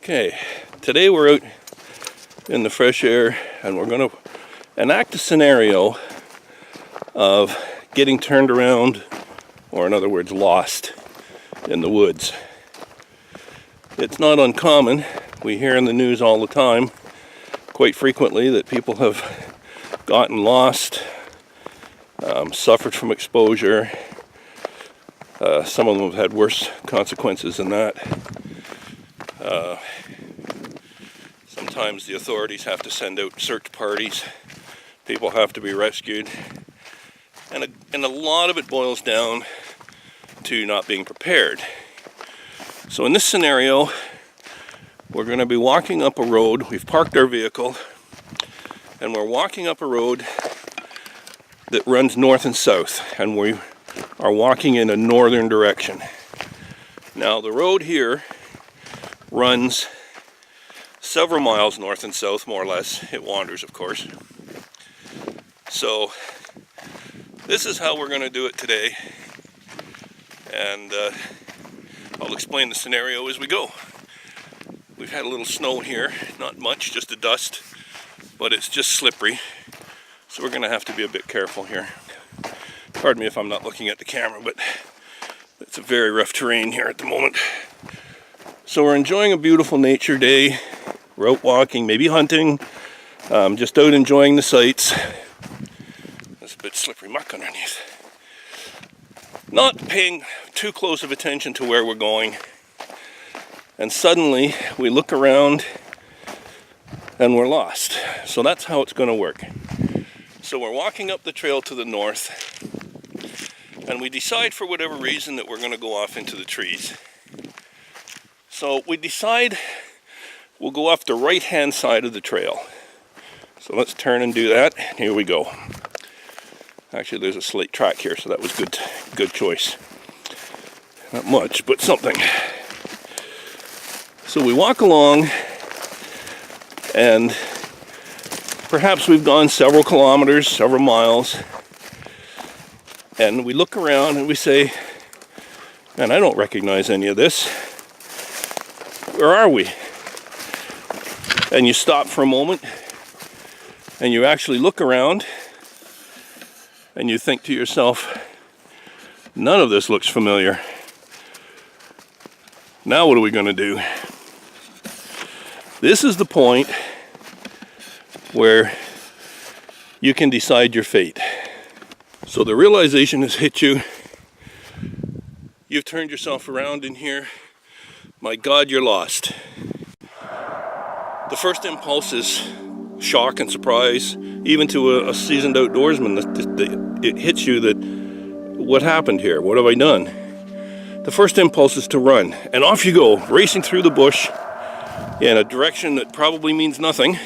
Okay, today we're out in the fresh air and we're going to enact a scenario of getting turned around, or in other words, lost in the woods. It's not uncommon. We hear in the news all the time, quite frequently, that people have gotten lost, suffered from exposure. Some of them have had worse consequences than that. Sometimes the authorities have to send out search parties. People have to be rescued. And a lot of it boils down to not being prepared. So in this scenario, we're going to be walking up a road. We've parked our vehicle and we're walking up a road that runs north and south, and we are walking in a northern direction. Now the road here runs several miles north and south, more or less. It wanders, of course. So this is how we're going to do it today, and I'll explain the scenario as we go. We've had a little snow here, not much, just a dust, but it's just slippery, so we're going to have to be a bit careful here. Pardon me if I'm not looking at the camera, but it's a very rough terrain here at the moment. So we're enjoying a beautiful nature day. We're out walking, maybe hunting, just out enjoying the sights. There's a bit slippery muck underneath. Not paying too close of attention to where we're going. And suddenly we look around and we're lost. So that's how it's going to work. So we're walking up the trail to the north, and we decide for whatever reason that we're going to go off into the trees. So we decide we'll go off the right-hand side of the trail. So let's turn and do that. Here we go. Actually, there's a slate track here, so that was good choice. Not much, but something. So we walk along, and perhaps we've gone several kilometers, several miles, and we look around and we say, man, I don't recognize any of this. Where are we? And you stop for a moment and you actually look around and you think to yourself, none of this looks familiar. Now what are we going to do? This is the point where you can decide your fate. So the realization has hit you. You've turned yourself around in here. My God, you're lost. The first impulse is shock and surprise, even to a seasoned outdoorsman. It hits you that, what happened here? What have I done? The first impulse is to run, and off you go, racing through the bush in a direction that probably means nothing.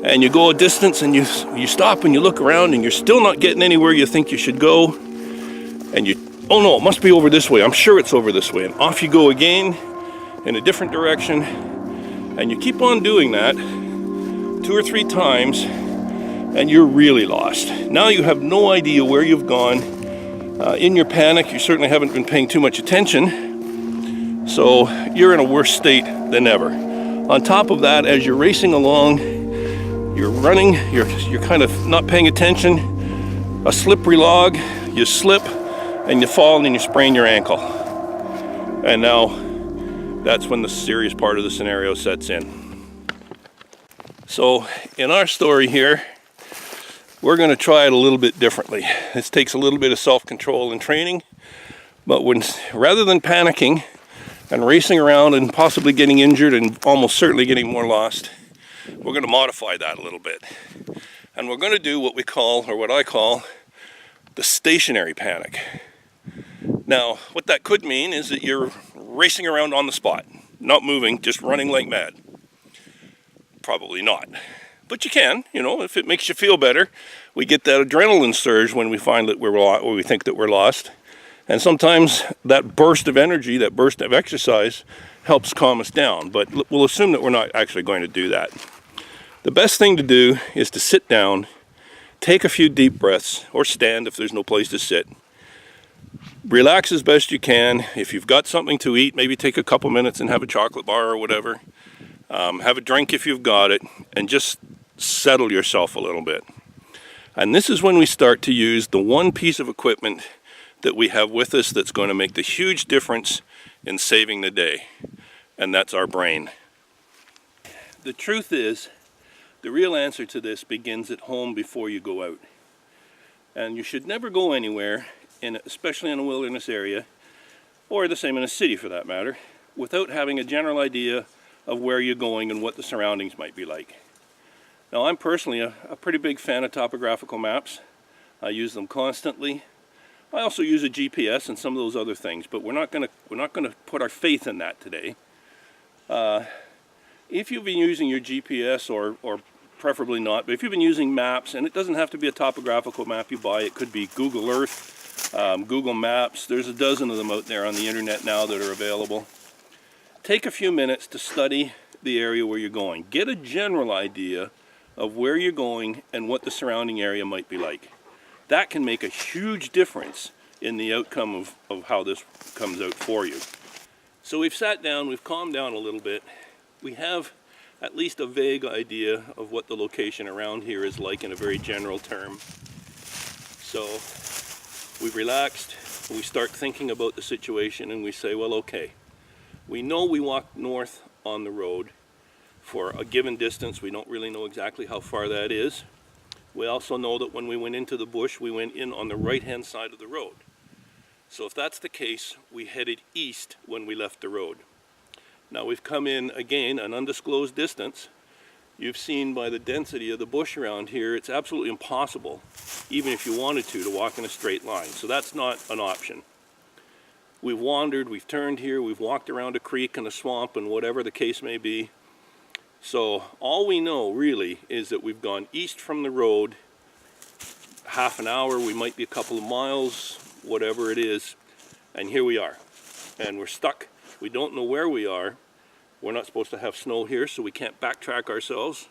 And you go a distance and you stop and you look around and you're still not getting anywhere you think you should go. And oh no, it must be over this way. I'm sure it's over this way. And off you go again in a different direction. And you keep on doing that 2 or 3 times and you're really lost. Now you have no idea where you've gone. In your panic, you certainly haven't been paying too much attention. So you're in a worse state than ever. On top of that, as you're racing along, you're running, you're kind of not paying attention, a slippery log, you slip, and you fall and you sprain your ankle. And now, that's when the serious part of the scenario sets in. So, in our story here, we're going to try it a little bit differently. This takes a little bit of self-control and training, but rather than panicking and racing around and possibly getting injured and almost certainly getting more lost, we're going to modify that a little bit. And we're going to do what we call, or what I call, the stationary panic. Now, what that could mean is that you're racing around on the spot, not moving, just running like mad. Probably not. But you can, if it makes you feel better. We get that adrenaline surge when we find that we think that we're lost. And sometimes that burst of energy, that burst of exercise, helps calm us down. But we'll assume that we're not actually going to do that. The best thing to do is to sit down, take a few deep breaths, or stand if there's no place to sit. Relax as best you can. If you've got something to eat, maybe take a couple minutes and have a chocolate bar or whatever. Have a drink if you've got it, and just settle yourself a little bit. And this is when we start to use the one piece of equipment that we have with us that's going to make the huge difference in saving the day, and that's our brain. The truth is, the real answer to this begins at home before you go out. And you should never go anywhere, especially in a wilderness area, or the same in a city for that matter, without having a general idea of where you're going and what the surroundings might be like. Now, I'm personally a pretty big fan of topographical maps. I use them constantly. I also use a GPS and some of those other things, but we're not gonna put our faith in that today. If you've been using your GPS, or preferably not, but if you've been using maps, and it doesn't have to be a topographical map you buy, it could be Google Earth, Google Maps, there's a dozen of them out there on the internet now that are available. Take a few minutes to study the area where you're going. Get a general idea of where you're going and what the surrounding area might be like. That can make a huge difference in the outcome of how this comes out for you. So we've sat down, we've calmed down a little bit. We have at least a vague idea of what the location around here is like in a very general term. So we've relaxed, we start thinking about the situation, and we say, well, okay, we know we walked north on the road for a given distance. We don't really know exactly how far that is. We also know that when we went into the bush, we went in on the right-hand side of the road. So if that's the case, we headed east when we left the road. Now we've come in, again, an undisclosed distance. You've seen by the density of the bush around here, it's absolutely impossible, even if you wanted to walk in a straight line. So that's not an option. We've wandered, we've turned here, we've walked around a creek and a swamp and whatever the case may be. So all we know really is that we've gone east from the road half an hour, we might be a couple of miles, whatever it is, and here we are. And we're stuck. We don't know where we are. We're not supposed to have snow here, so we can't backtrack ourselves.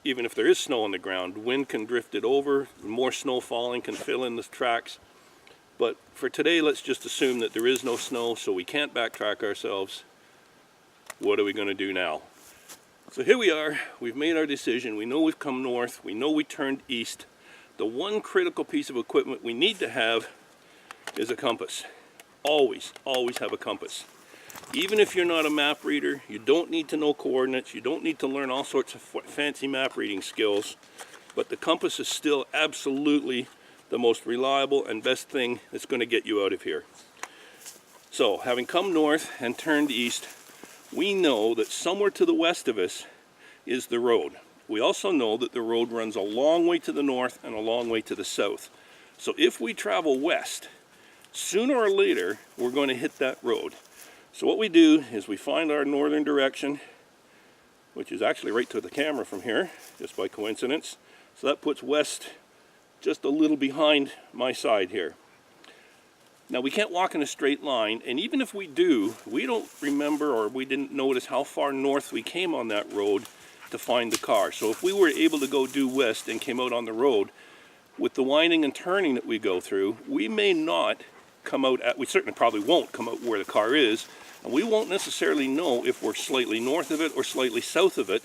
Even if there is snow on the ground, wind can drift it over, more snow falling can fill in the tracks. But for today, let's just assume that there is no snow, so we can't backtrack ourselves. What are we going to do now? So here we are, we've made our decision, we know we've come north, we know we turned east. The one critical piece of equipment we need to have is a compass. Always, always have a compass. Even if you're not a map reader, you don't need to know coordinates, you don't need to learn all sorts of fancy map reading skills, but the compass is still absolutely the most reliable and best thing that's going to get you out of here. So, having come north and turned east, we know that somewhere to the west of us is the road. We also know that the road runs a long way to the north and a long way to the south. So if we travel west, sooner or later we're going to hit that road. So what we do is we find our northern direction, which is actually right to the camera from here, just by coincidence. So that puts west just a little behind my side here. Now we can't walk in a straight line, and even if we do, we don't remember, or we didn't notice how far north we came on that road to find the car. So if we were able to go due west and came out on the road, with the winding and turning that we go through, we may not come out we certainly probably won't come out where the car is, and we won't necessarily know if we're slightly north of it or slightly south of it,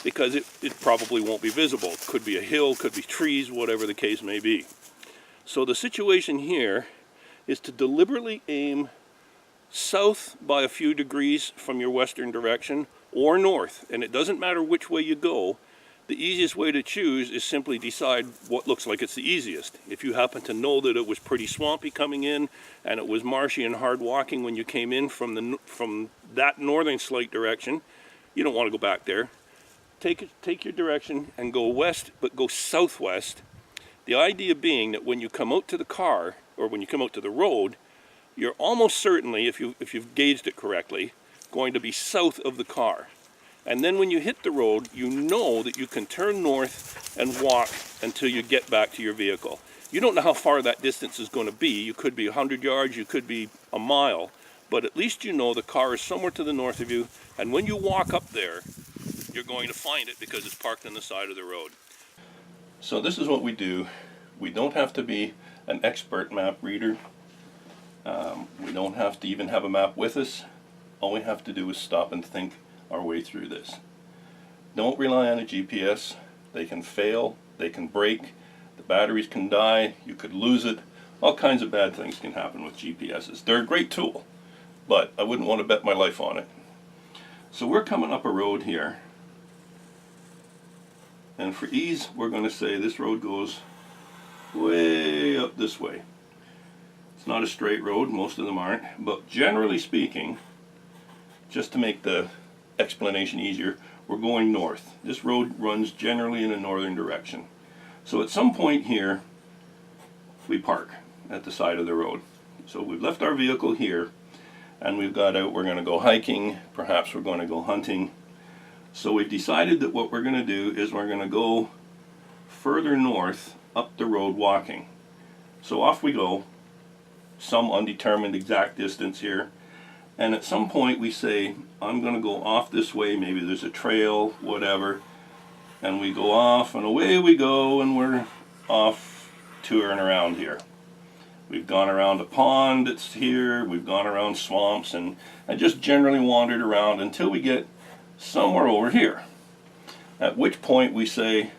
because it probably won't be visible. It could be a hill, could be trees, whatever the case may be. So the situation here is to deliberately aim south by a few degrees from your western direction, or north, and it doesn't matter which way you go. The easiest way to choose is simply decide what looks like it's the easiest. If you happen to know that it was pretty swampy coming in and it was marshy and hard walking when you came in from that northern slight direction, you don't want to go back there. Take your direction and go west, but go southwest. The idea being that when you come out to the car, or when you come out to the road, you're almost certainly, if you've gauged it correctly, going to be south of the car. And then when you hit the road, you know that you can turn north and walk until you get back to your vehicle. You don't know how far that distance is going to be. You could be 100 yards, you could be a mile, but at least you know the car is somewhere to the north of you, and when you walk up there, you're going to find it because it's parked on the side of the road. So this is what we do. We don't have to be an expert map reader. We don't have to even have a map with us. All we have to do is stop and think our way through this. Don't rely on a GPS. They can fail, they can break, the batteries can die, you could lose it. All kinds of bad things can happen with GPSs. They're a great tool, but I wouldn't want to bet my life on it. So we're coming up a road here, and for ease we're going to say this road goes way up this way. It's not a straight road, most of them aren't, but generally speaking, just to make the explanation easier, we're going north. This road runs generally in a northern direction. So at some point here, we park at the side of the road. So we've left our vehicle here, and we've got out, we're going to go hiking, perhaps we're going to go hunting. So we've decided that what we're going to do is we're going to go further north up the road walking. So off we go, some undetermined exact distance here, and at some point we say, I'm going to go off this way, maybe there's a trail, whatever, and we go off and away we go, and we're off touring around here. We've gone around a pond that's here, we've gone around swamps, and just generally wandered around until we get somewhere over here. At which point we say,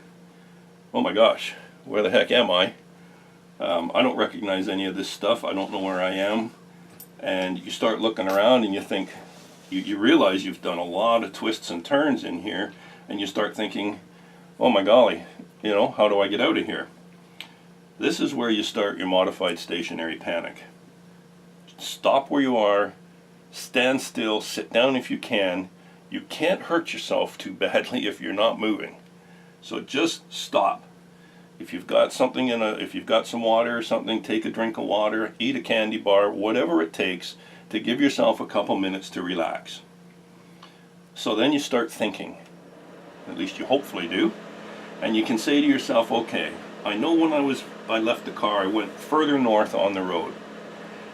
oh my gosh, where the heck am I? I don't recognize any of this stuff, I don't know where I am. And you start looking around and you think, you realize you've done a lot of twists and turns in here, and you start thinking, oh my golly, how do I get out of here? This is where you start your modified stationary panic. Stop where you are, stand still, sit down if you can. You can't hurt yourself too badly if you're not moving. So just stop. If you've got something if you've got some water or something, take a drink of water, eat a candy bar, whatever it takes to give yourself a couple minutes to relax. So then you start thinking, at least you hopefully do, and you can say to yourself, okay, I know when I left the car, I went further north on the road.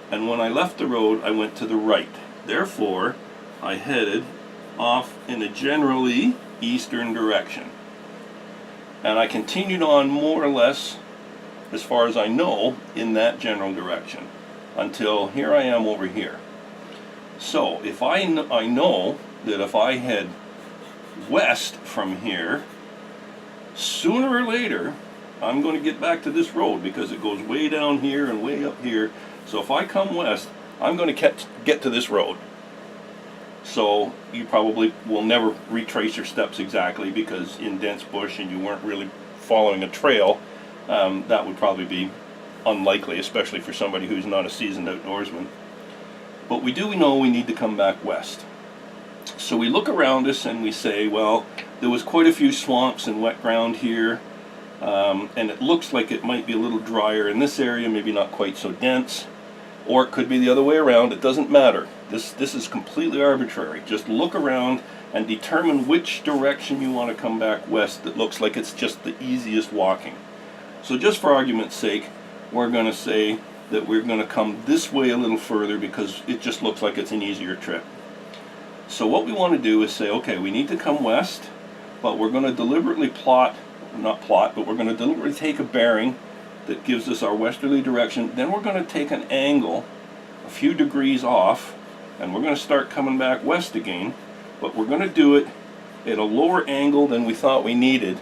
And when I left the road, I went to the right. Therefore, I headed off in a generally eastern direction. And I continued on more or less, as far as I know, in that general direction until here I am over here. So if I know that if I head west from here, sooner or later I'm going to get back to this road because it goes way down here and way up here. So if I come west, I'm going to get to this road. So you probably will never retrace your steps exactly, because in dense bush and you weren't really following a trail, that would probably be unlikely, especially for somebody who's not a seasoned outdoorsman. But we do know we need to come back west. So we look around us and we say, well, there was quite a few swamps and wet ground here, and it looks like it might be a little drier in this area, maybe not quite so dense, or it could be the other way around. It doesn't matter. This is completely arbitrary. Just look around and determine which direction you want to come back west that looks like it's just the easiest walking. So just for argument's sake, we're going to say that we're going to come this way a little further because it just looks like it's an easier trip. So what we want to do is say, okay, we need to come west, but we're going to deliberately but we're going to deliberately take a bearing that gives us our westerly direction. Then we're going to take an angle a few degrees off, and we're going to start coming back west again, but we're going to do it at a lower angle than we thought we needed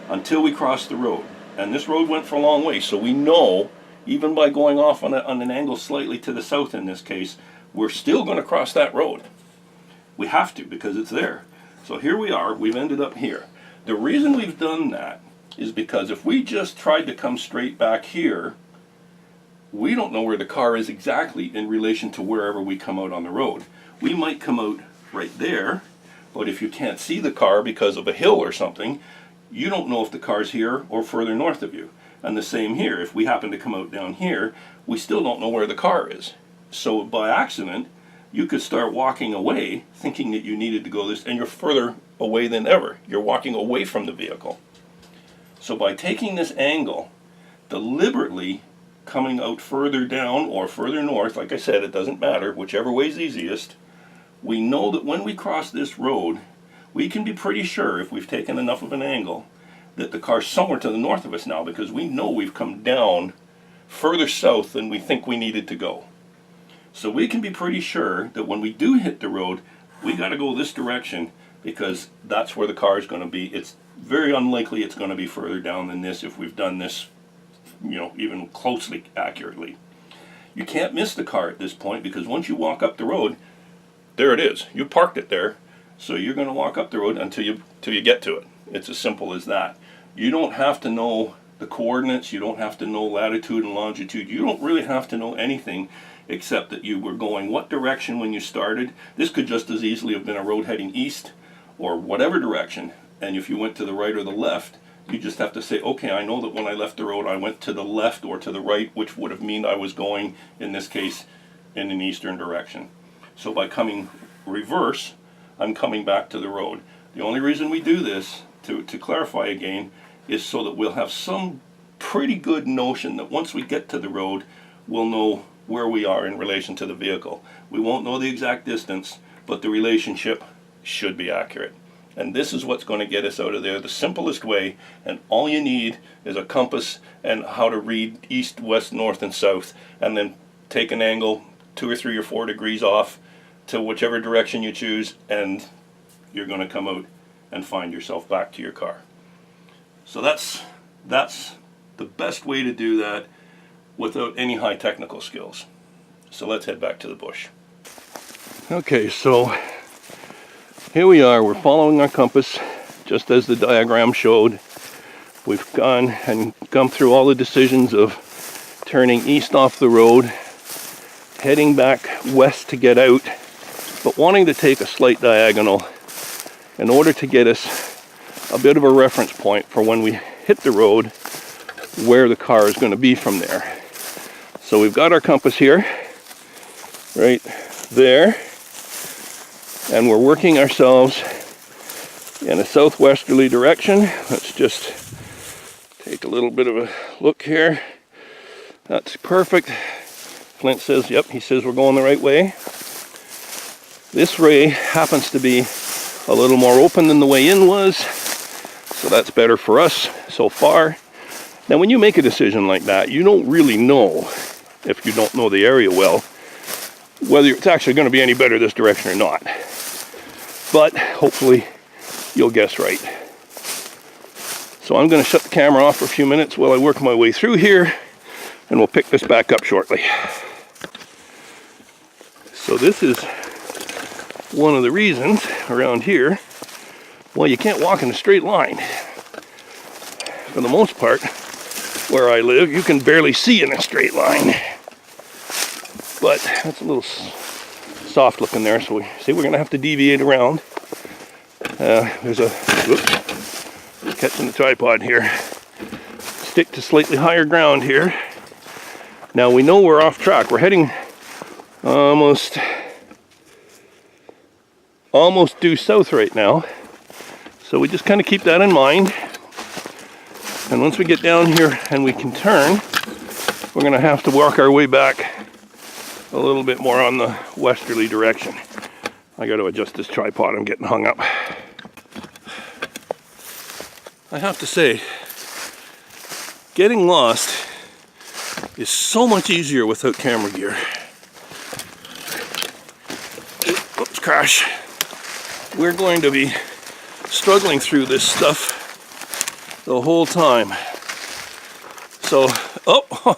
until we cross the road. And this road went for a long way, so we know, even by going off on an angle slightly to the south in this case, we're still going to cross that road. We have to, because it's there. So here we are, we've ended up here. The reason we've done that is because if we just tried to come straight back here, we don't know where the car is exactly in relation to wherever we come out on the road. We might come out right there, but if you can't see the car because of a hill or something, you don't know if the car's here or further north of you. And the same here, if we happen to come out down here, we still don't know where the car is. So by accident, you could start walking away thinking that you needed to go this, and you're further away than ever. You're walking away from the vehicle. So by taking this angle, deliberately coming out further down or further north, like I said, it doesn't matter, whichever way's easiest, we know that when we cross this road, we can be pretty sure, if we've taken enough of an angle, that the car's somewhere to the north of us now, because we know we've come down further south than we think we needed to go. So we can be pretty sure that when we do hit the road, we got to go this direction, because that's where the car is going to be. It's very unlikely it's going to be further down than this if we've done this, you know, even closely accurately. You can't miss the car at this point, because once you walk up the road, there it is. You parked it there, so you're going to walk up the road until you get to it. It's as simple as that. You don't have to know the coordinates. You don't have to know latitude and longitude. You don't really have to know anything except that you were going what direction when you started. This could just as easily have been a road heading east or whatever direction, and if you went to the right or the left, you just have to say, okay, I know that when I left the road I went to the left or to the right, which would have meant I was going, in this case, in an eastern direction. So by coming reverse, I'm coming back to the road. The only reason we do this, to clarify again, is so that we'll have some pretty good notion that once we get to the road, we'll know where we are in relation to the vehicle. We won't know the exact distance, but the relationship should be accurate. And this is what's going to get us out of there the simplest way, and all you need is a compass and how to read east, west, north, and south, and then take an angle 2 or 3 or 4 degrees off to whichever direction you choose, and you're going to come out and find yourself back to your car. So that's the best way to do that without any high technical skills. So let's head back to the bush. Okay, so here we are. We're following our compass just as the diagram showed. We've gone and come through all the decisions of turning east off the road, heading back west to get out, but wanting to take a slight diagonal in order to get us a bit of a reference point for when we hit the road, where the car is going to be from there. So we've got our compass here, right there, and we're working ourselves in a southwesterly direction. Let's just take a little bit of a look here. That's perfect. Flint says, yep, he says we're going the right way. This way happens to be a little more open than the way in was, so that's better for us so far. Now when you make a decision like that, you don't really know, if you don't know the area well, whether it's actually going to be any better this direction or not. But hopefully you'll guess right. So I'm going to shut the camera off for a few minutes while I work my way through here, and we'll pick this back up shortly. So this is one of the reasons around here why you can't walk in a straight line. For the most part, where I live, you can barely see in a straight line. But that's a little soft looking there, so we see we're going to have to deviate around. There's a, whoops, catching the tripod here. Stick to slightly higher ground here. Now we know we're off track. We're heading almost due south right now. So we just kind of keep that in mind. And once we get down here and we can turn, we're going to have to work our way back a little bit more on the westerly direction. I got to adjust this tripod, I'm getting hung up. I have to say, getting lost is so much easier without camera gear. Oops, crash. We're going to be struggling through this stuff the whole time. So, oh,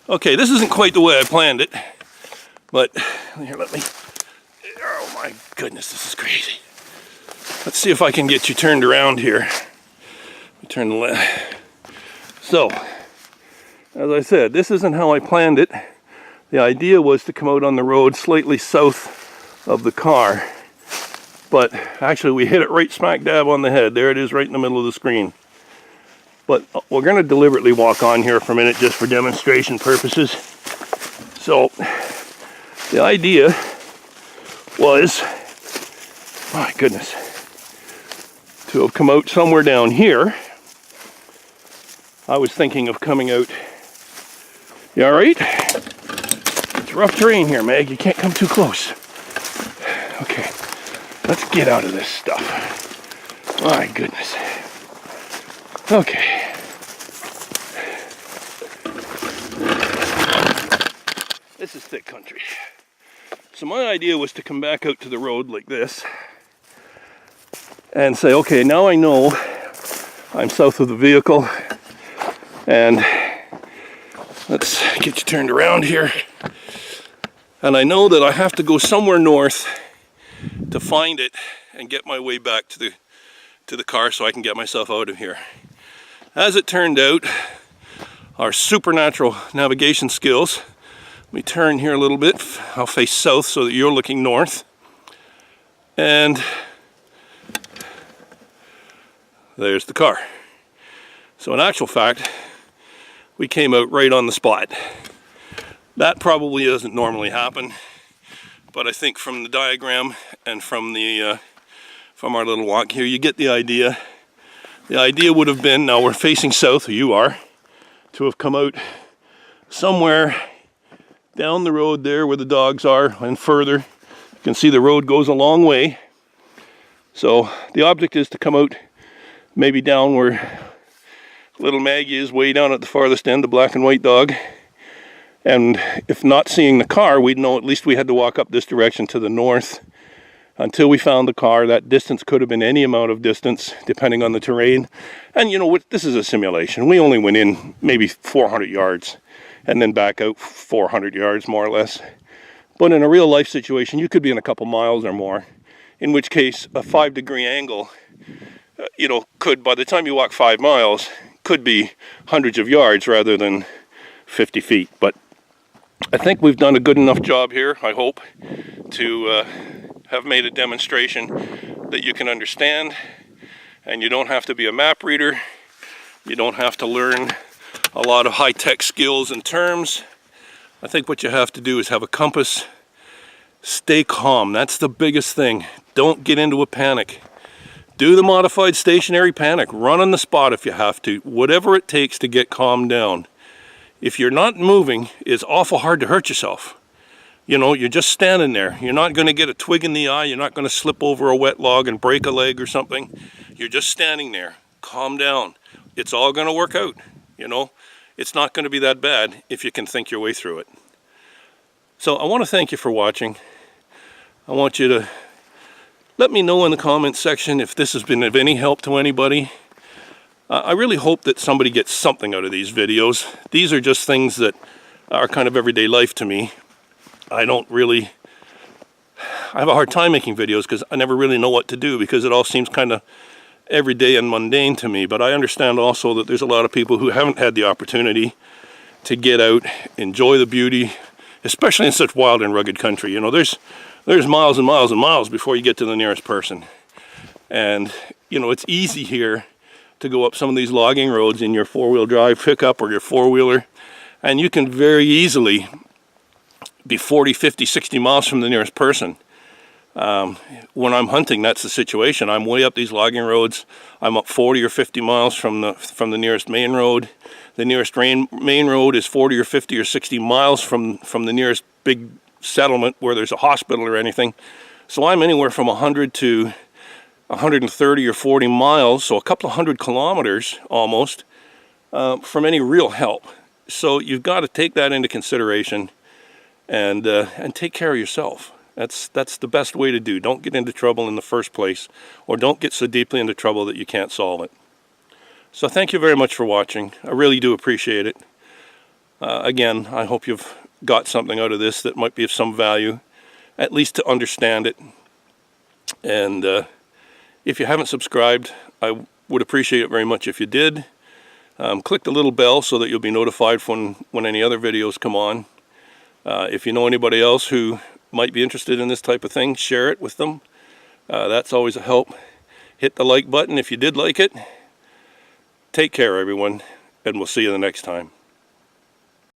okay, this isn't quite the way I planned it, but here, let me, oh my goodness, this is crazy. Let's see if I can get you turned around here. Turn the left. So, as I said, this isn't how I planned it. The idea was to come out on the road slightly south of the car, but actually we hit it right smack dab on the head. There it is right in the middle of the screen. But we're going to deliberately walk on here for a minute just for demonstration purposes. So the idea was, my goodness, to have come out somewhere down here. I was thinking of coming out. You all right? It's rough terrain here, Meg. You can't come too close. Okay, let's get out of this stuff. My goodness. Okay. This is thick country. So my idea was to come back out to the road like this and say, okay, now I know I'm south of the vehicle, and let's get you turned around here. And I know that I have to go somewhere north to find it and get my way back to the car so I can get myself out of here. As it turned out, our supernatural navigation skills, let me turn here a little bit. I'll face south so that you're looking north. And there's the car. So in actual fact, we came out right on the spot. That probably doesn't normally happen, but I think from the diagram and from our little walk here, you get the idea. The idea would have been, now we're facing south, you are, to have come out somewhere down the road there where the dogs are and further. You can see the road goes a long way. So the object is to come out maybe down where little Maggie is, way down at the farthest end, the black and white dog. And if not seeing the car, we'd know at least we had to walk up this direction to the north until we found the car. That distance could have been any amount of distance depending on the terrain. And you know what, this is a simulation. We only went in maybe 400 yards and then back out 400 yards more or less. But in a real life situation, you could be in a couple miles or more, in which case a 5-degree angle, could, by the time you walk 5 miles, could be hundreds of yards rather than 50 feet. But I think we've done a good enough job here, I hope, to have made a demonstration that you can understand, and you don't have to be a map reader. You don't have to learn a lot of high-tech skills and terms. I think what you have to do is have a compass. Stay calm. That's the biggest thing. Don't get into a panic. Do the modified stationary panic. Run on the spot if you have to. Whatever it takes to get calmed down. If you're not moving, it's awful hard to hurt yourself. You're just standing there. You're not going to get a twig in the eye. You're not going to slip over a wet log and break a leg or something. You're just standing there. Calm down. It's all going to work out. It's not going to be that bad if you can think your way through it. So I want to thank you for watching. I want you to let me know in the comments section if this has been of any help to anybody. I really hope that somebody gets something out of these videos. These are just things that are kind of everyday life to me. I have a hard time making videos because I never really know what to do, because it all seems kind of everyday and mundane to me. But I understand also that there's a lot of people who haven't had the opportunity to get out, enjoy the beauty, especially in such wild and rugged country. There's miles and miles and miles before you get to the nearest person. And, it's easy here to go up some of these logging roads in your four-wheel drive pickup or your four-wheeler, and you can very easily be 40, 50, 60 miles from the nearest person. When I'm hunting, that's the situation. I'm way up these logging roads. I'm up 40 or 50 miles from the nearest main road. The nearest main road is 40 or 50 or 60 miles from the nearest big settlement where there's a hospital or anything. So I'm anywhere from 100 to 130 or 40 miles, so a couple of 100 kilometers almost, from any real help. So you've got to take that into consideration and take care of yourself. That's the best way to do. Don't get into trouble in the first place, or don't get so deeply into trouble that you can't solve it. So thank you very much for watching. I really do appreciate it. Again, I hope you've got something out of this that might be of some value, at least to understand it. And if you haven't subscribed, I would appreciate it very much if you did. Click the little bell so that you'll be notified when any other videos come on. If you know anybody else who might be interested in this type of thing, share it with them. That's always a help. Hit the like button if you did like it. Take care, everyone, and we'll see you the next time.